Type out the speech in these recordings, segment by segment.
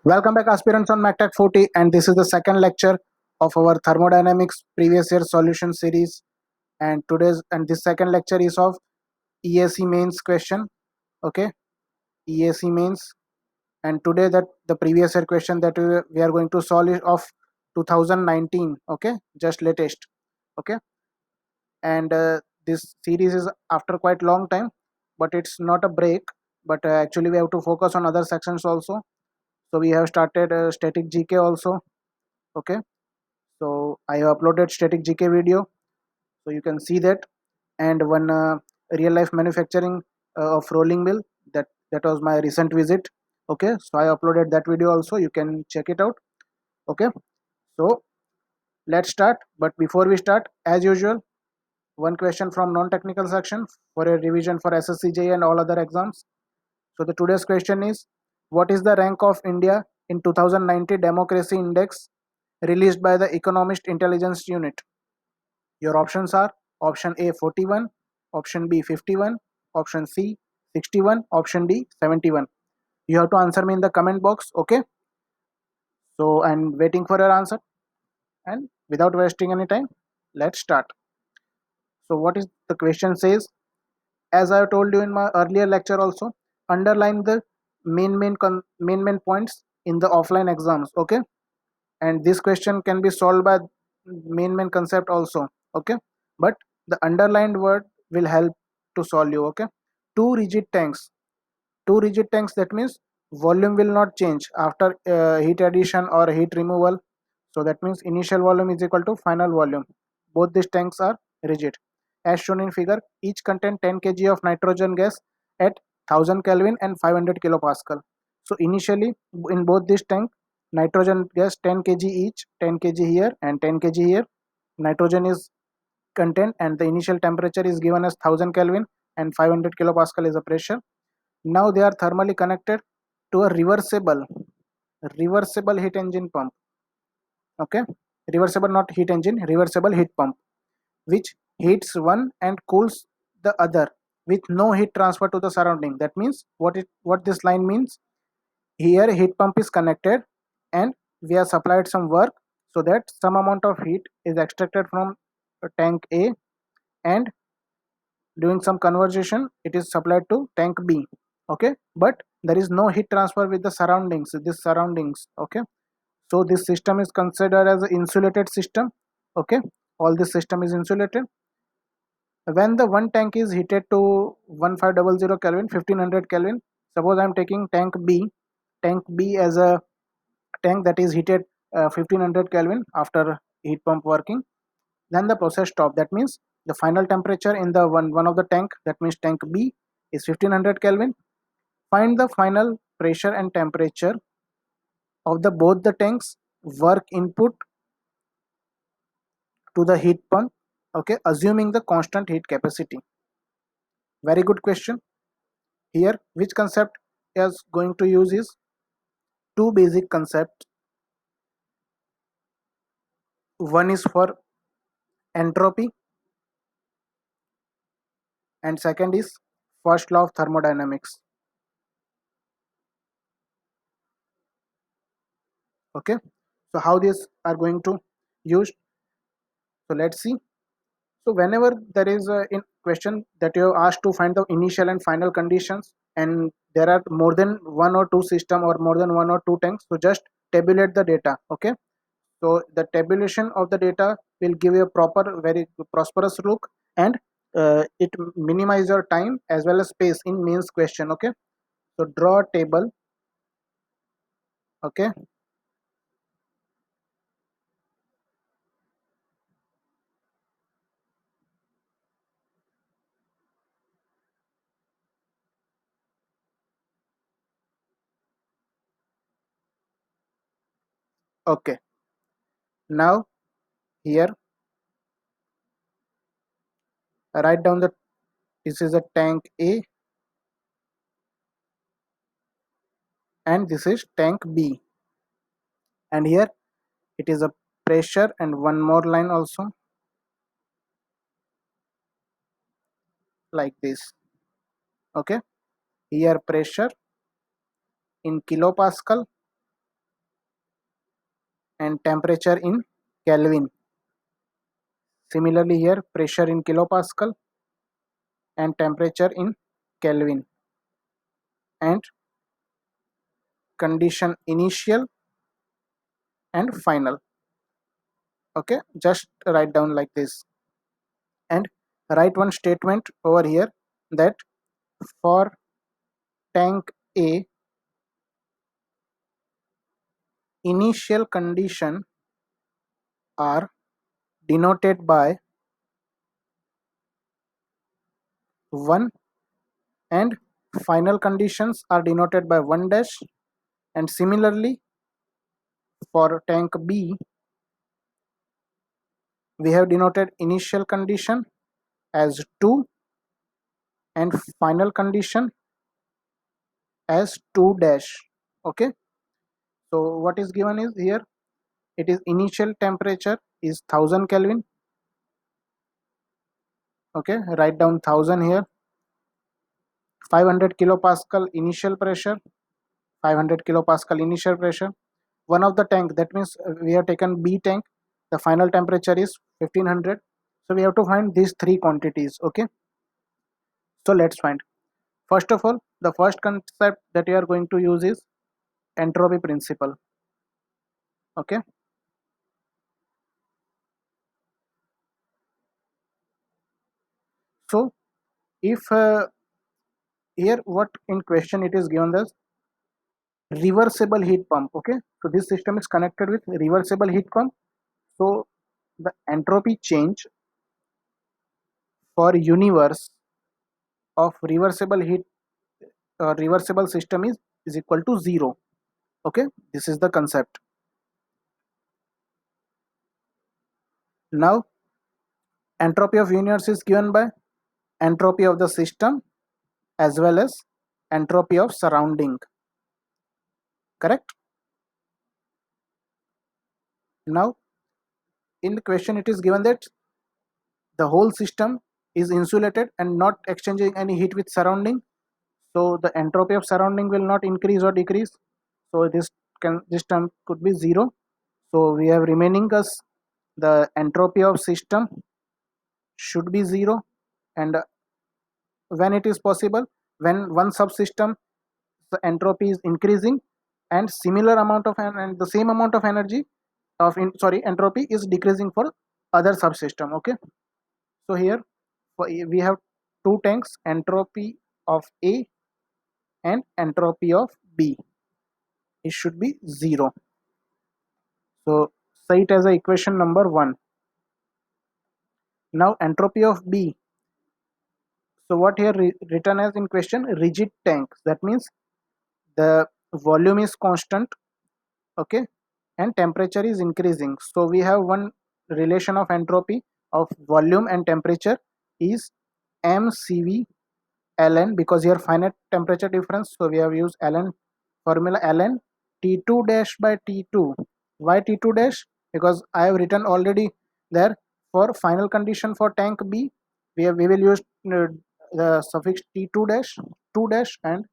Welcome back, aspirants on MacTech 40, and this is the second lecture of our thermodynamics previous year solution series. And this second lecture is of EAC mains question. Okay, EAC mains, and today that the previous year question that we are going to solve is of 2019. Okay, just latest. Okay, and this series is after quite long time, but it's not a break. But actually, we have to focus on other sections also. So we have started static GK also. Okay, so I have uploaded static GK video, so you can see that, and one real life manufacturing of rolling mill, that was my recent visit. Okay, so I uploaded that video also, you can check it out. Okay, so let's start. But before we start, as usual, one question from non-technical section for a revision for SSCJ and all other exams. So the today's question is, what is the rank of India in 2090 democracy index released by the Economist Intelligence Unit? Your options are option A 41, option B 51, option C 61, option D 71. You have to answer me in the comment box. Okay, so I'm waiting for your answer, and without wasting any time, let's start. So what is the question says? As I told you in my earlier lecture also, underline the main points in the offline exams. Okay, and this question can be solved by main concept also. Okay, but the underlined word will help to solve you. Okay, two rigid tanks. Two rigid tanks, that means volume will not change after heat addition or heat removal. So that means initial volume is equal to final volume. Both these tanks are rigid. As shown in figure, each contain 10 kg of nitrogen gas at 1000 Kelvin and 500 kilopascal. So initially in both these tank, nitrogen gas 10 kg each, 10 kg here and 10 kg here. Nitrogen is content, and the initial temperature is given as 1000 Kelvin and 500 kilopascal is the pressure. Now they are thermally connected to a reversible heat engine pump. Okay, reversible, not heat engine, reversible heat pump, which heats one and cools the other with no heat transfer to the surrounding. That means what this line means, here heat pump is connected and we are supplied some work, so that some amount of heat is extracted from tank A, and doing some conversion it is supplied to tank B. Okay, but there is no heat transfer with the surroundings. Okay, so this system is considered as an insulated system. Okay, all this system is insulated. When the one tank is heated to 1500 Kelvin, 1500 Kelvin, suppose I am taking tank B as a tank that is heated 1500 Kelvin after heat pump working, then the process stop. That means the final temperature in the one of the tank, that means tank B, is 1500 Kelvin. Find the final pressure and temperature of the both the tanks, work input to the heat pump. Okay, assuming the constant heat capacity. Very good question. Here which concept is going to use is two basic concepts. One is for entropy and second is first law of thermodynamics. Okay, so how these are going to use? So let's see. So whenever there is a in question that you are asked to find the initial and final conditions, and there are more than one or two system or more than one or two tanks, so just tabulate the data. Okay, so the tabulation of the data will give you a proper, very prosperous look, and it minimize your time as well as space in mains question. Okay, so draw a table. Okay, okay, now here write down the, this is a tank A and this is tank B, and here it is a pressure, and one more line also like this. Okay, here pressure in kilopascal and temperature in Kelvin. Similarly here, pressure in kilopascal and temperature in Kelvin, and condition initial and final. Okay, just write down like this and write one statement over here that for tank A, initial condition are denoted by 1 and final conditions are denoted by 1 dash, and similarly for tank B we have denoted initial condition as 2 and final condition as 2 dash. Okay, so what is given is here, it is initial temperature is 1000 Kelvin. Okay, write down 1000 here. 500 kilopascal initial pressure, 500 kilopascal initial pressure. One of the tank, that means we have taken B tank, the final temperature is 1500, so we have to find these three quantities. Okay, so let's find. First of all, the first concept that we are going to use is entropy principle. Okay, so if here what in question it is given as reversible heat pump. Okay, so this system is connected with reversible heat pump. So the entropy change for universe of reversible heat reversible system is equal to 0. Okay, this is the concept. Now entropy of universe is given by entropy of the system as well as entropy of surrounding. Correct? Now in the question it is given that the whole system is insulated and not exchanging any heat with surrounding, so the entropy of surrounding will not increase or decrease, so this term could be 0. So we have remaining as the entropy of system should be 0, and when it is possible, when one subsystem the entropy is increasing and similar amount of and the same amount of energy of entropy is decreasing for other subsystem. Okay, so here we have two tanks, entropy of A and entropy of B, it should be 0. So say it as a equation number 1. Now entropy of B, so what here written as in question, rigid tank, that means the volume is constant. Okay, and temperature is increasing, so we have one relation of entropy of volume and temperature is mcv ln, because here finite temperature difference, so we have used ln formula, ln T2 dash by T2. Why T2 dash? Because I have written already there for final condition for tank B we will use the suffix T2 dash 2 dash, and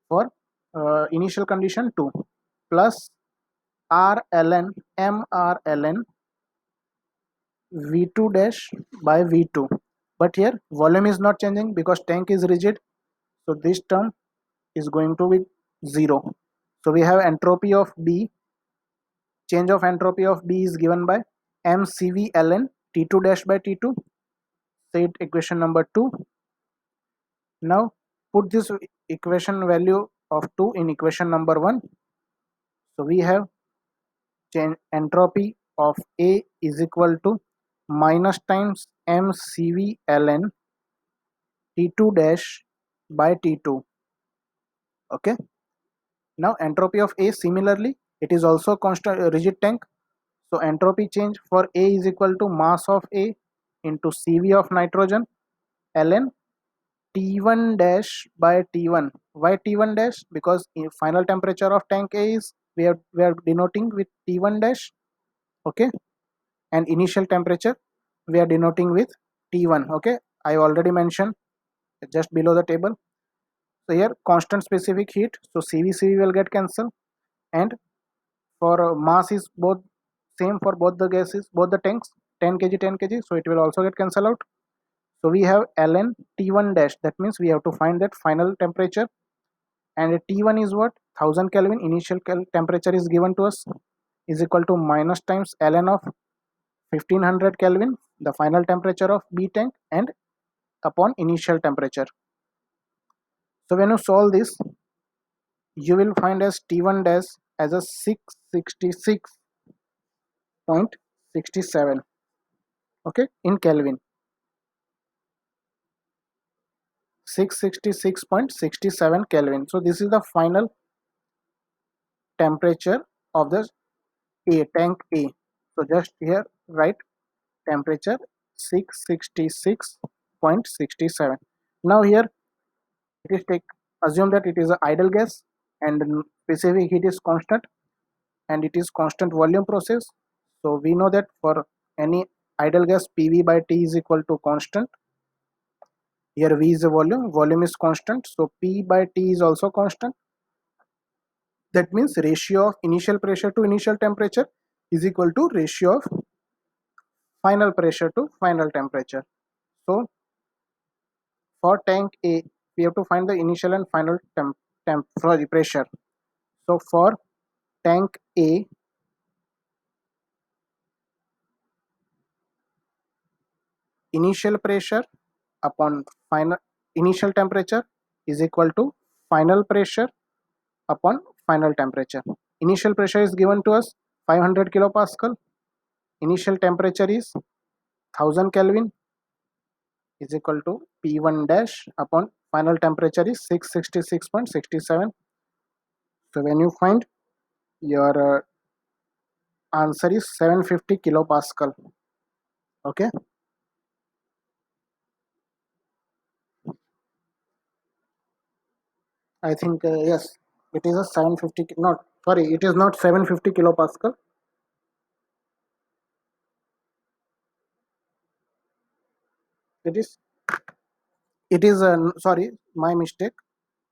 for initial condition 2 plus R ln M R ln V2 dash by V2, but here volume is not changing because tank is rigid, so this term is going to be 0. So we have entropy of B, change of entropy of B is given by mcv ln T2 dash by T2. Say it equation number 2. Now put this equation value of 2 in equation number 1. So we have change entropy of A is equal to minus times mcv ln T2 dash by T2. Okay, now entropy of A, similarly it is also constant rigid tank, so entropy change for A is equal to mass of A into Cv of nitrogen ln T1 dash by T1. Why T1 dash? Because final temperature of tank A is we are denoting with T1 dash. Okay, and initial temperature we are denoting with T1. Okay, I already mentioned just below the table. So here constant specific heat, so Cv will get cancelled, and for mass is both same for both the gases, both the tanks, 10 kg 10 kg, so it will also get cancelled out. So we have ln T1 dash, that means we have to find that final temperature, and T1 is what, 1000 Kelvin, initial temperature is given to us, is equal to minus times ln of 1500 Kelvin, the final temperature of B tank, and upon initial temperature. So when you solve this, you will find as T1 dash as a 666.67, okay, in Kelvin, 666.67 Kelvin. So this is the final temperature of the tank A. So just here write temperature 666.67. Now here it is assume that it is an ideal gas and specific heat is constant and it is constant volume process. So we know that for any ideal gas, PV by T is equal to constant. Here V is the volume is constant, so P by T is also constant. That means ratio of initial pressure to initial temperature is equal to ratio of final pressure to final temperature. So for tank A, we have to find the initial and final pressure. So for tank A, initial pressure upon final initial temperature is equal to final pressure upon final temperature. Initial pressure is given to us 500 kilopascal. Initial temperature is 1000 Kelvin is equal to P1 dash upon final temperature is 666.67. So when you find, your answer is 750 kilopascal. Okay. I think yes, it is a 750. Not sorry, it is not 750 kilopascal. It is. It is. Sorry, my mistake.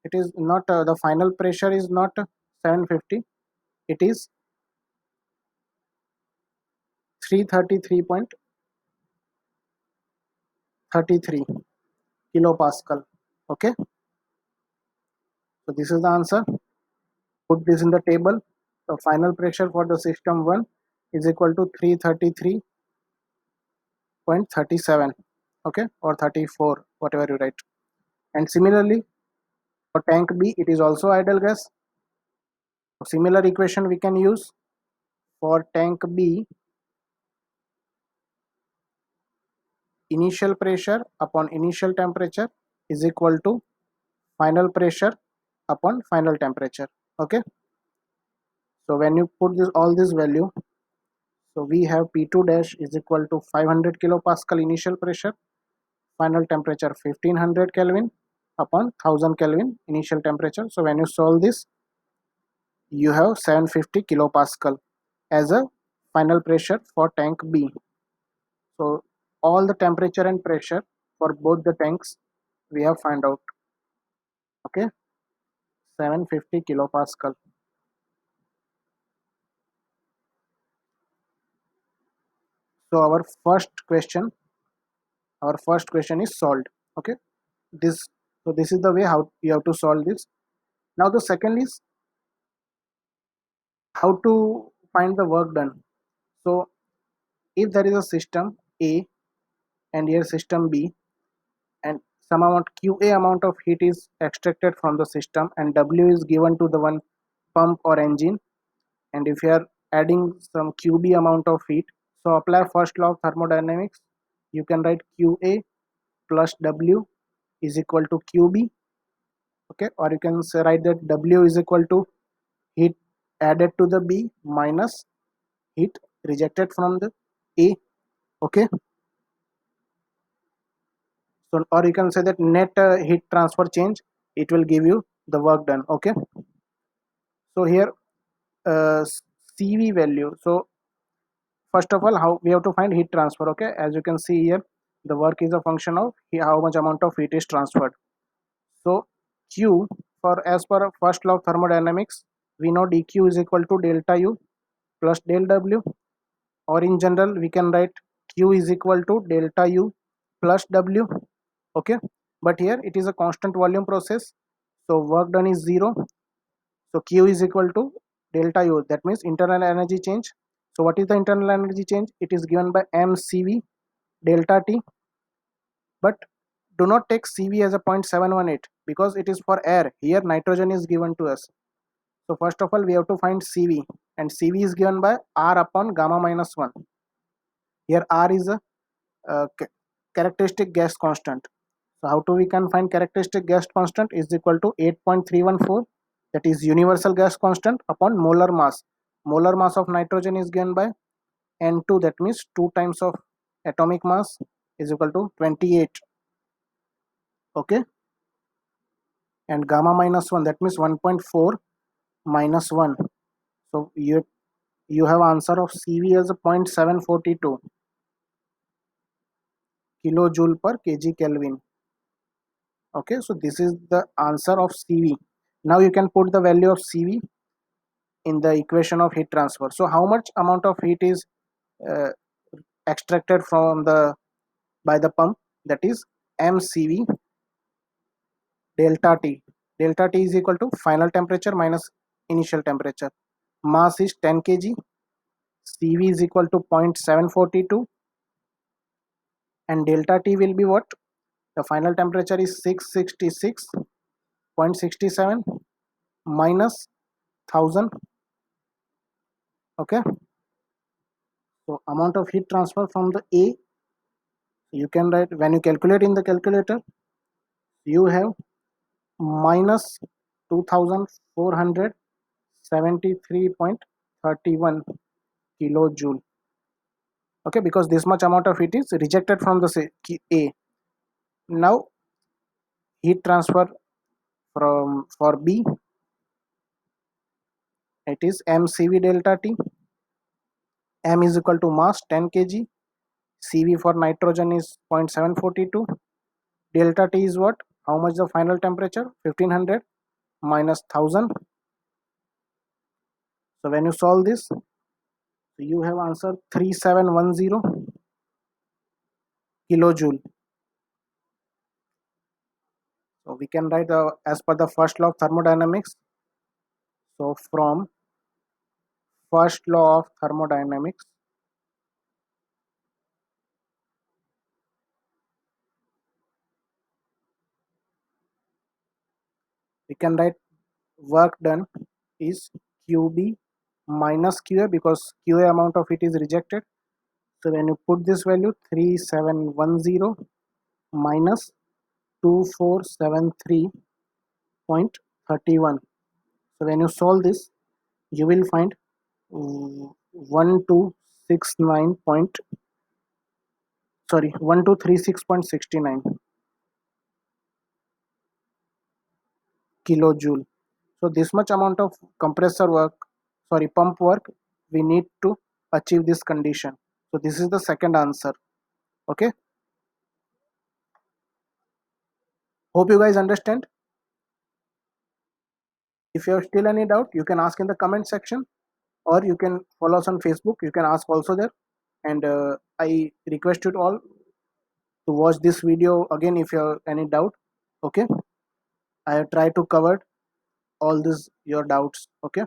It is not the final pressure is not 750. It is 333.33 kilopascal. Okay. So this is the answer. Put this in the table. The final pressure for the system 1 is equal to 333.37, okay, or 34, whatever you write. And similarly for tank B, it is also ideal gas. Similar equation we can use for tank B. Initial pressure upon initial temperature is equal to final pressure upon final temperature. Okay, so when you put this all this value, so we have P2 dash is equal to 500 kilopascal initial pressure, final temperature 1500 Kelvin upon 1000 Kelvin initial temperature. So when you solve this, you have 750 kilopascal as a final pressure for tank B. So all the temperature and pressure for both the tanks we have find out. Okay, 750 kilopascal. So our first question is solved. Okay, this so this is the way how you have to solve this. Now the second is how to find the work done. So if there is a system A and here system B, and some amount QA amount of heat is extracted from the system and W is given to the one pump or engine, and if you are adding some QB amount of heat, so apply first law of thermodynamics. You can write QA plus W is equal to QB, okay, or you can say write that W is equal to heat added to the B minus heat rejected from the A. Okay, so or you can say that net heat transfer change, it will give you the work done. Okay, so here CV value. So first of all, how we have to find heat transfer. Okay, as you can see here, the work is a function of how much amount of heat is transferred. So Q, for as per first law of thermodynamics, we know dq is equal to delta U plus del W. or in general we can write Q is equal to delta U plus W. Okay, but here it is a constant volume process, so work done is 0. So Q is equal to delta U, that means internal energy change. So what is the internal energy change? It is given by mCV delta T, but do not take CV as a 0.718 because it is for air. Here nitrogen is given to us. So first of all we have to find CV, and CV is given by R upon gamma minus 1. Here R is a characteristic gas constant. So how do we can find characteristic gas constant is equal to 8.314, that is universal gas constant upon molar mass. Molar mass of nitrogen is given by N2, that means 2 times of atomic mass is equal to 28. Okay, and gamma minus 1, that means 1.4 minus 1. So you have answer of CV as a 0.742 kilojoule per kg Kelvin. Okay, so this is the answer of CV. Now you can put the value of CV in the equation of heat transfer. So how much amount of heat is uh, extracted from the by the pump? That is mCV delta T. Delta T is equal to final temperature minus initial temperature. Mass is 10 kg. CV is equal to 0.742, and delta T will be what? The final temperature is 666.67 minus 1000. Okay, so amount of heat transfer from the A, you can write, when you calculate in the calculator, you have minus 2473.31 kilojoule. Okay, because this much amount of heat is rejected from the A. Now heat transfer from for B, it is mCV delta T. M is equal to mass 10 kg. CV for nitrogen is 0.742. Delta T is what? How much the final temperature? 1500 minus 1000. So when you solve this, you have answer 3710 kilojoule. So we can write as per the first law of thermodynamics. So from first law of thermodynamics, we can write work done is QB minus QA, because QA amount of it is rejected. So when you put this value 3710 minus 2473.31, so when you solve this, you will find 1269 point, sorry, 1236.69 kilojoule. So this much amount of compressor work, sorry, pump work we need to achieve this condition. So this is the second answer. Okay, hope you guys understand. If you have still any doubt, you can ask in the comment section, or you can follow us on Facebook, you can ask also there. And I request you all to watch this video again if you have any doubt. Okay, I have tried to cover all this your doubts. Okay,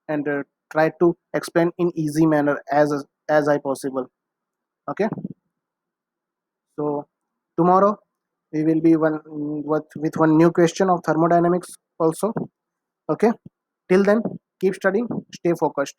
and try to explain in easy manner as I possible. Okay, so tomorrow we will be with one new question of thermodynamics also. Okay, till then keep studying, stay focused.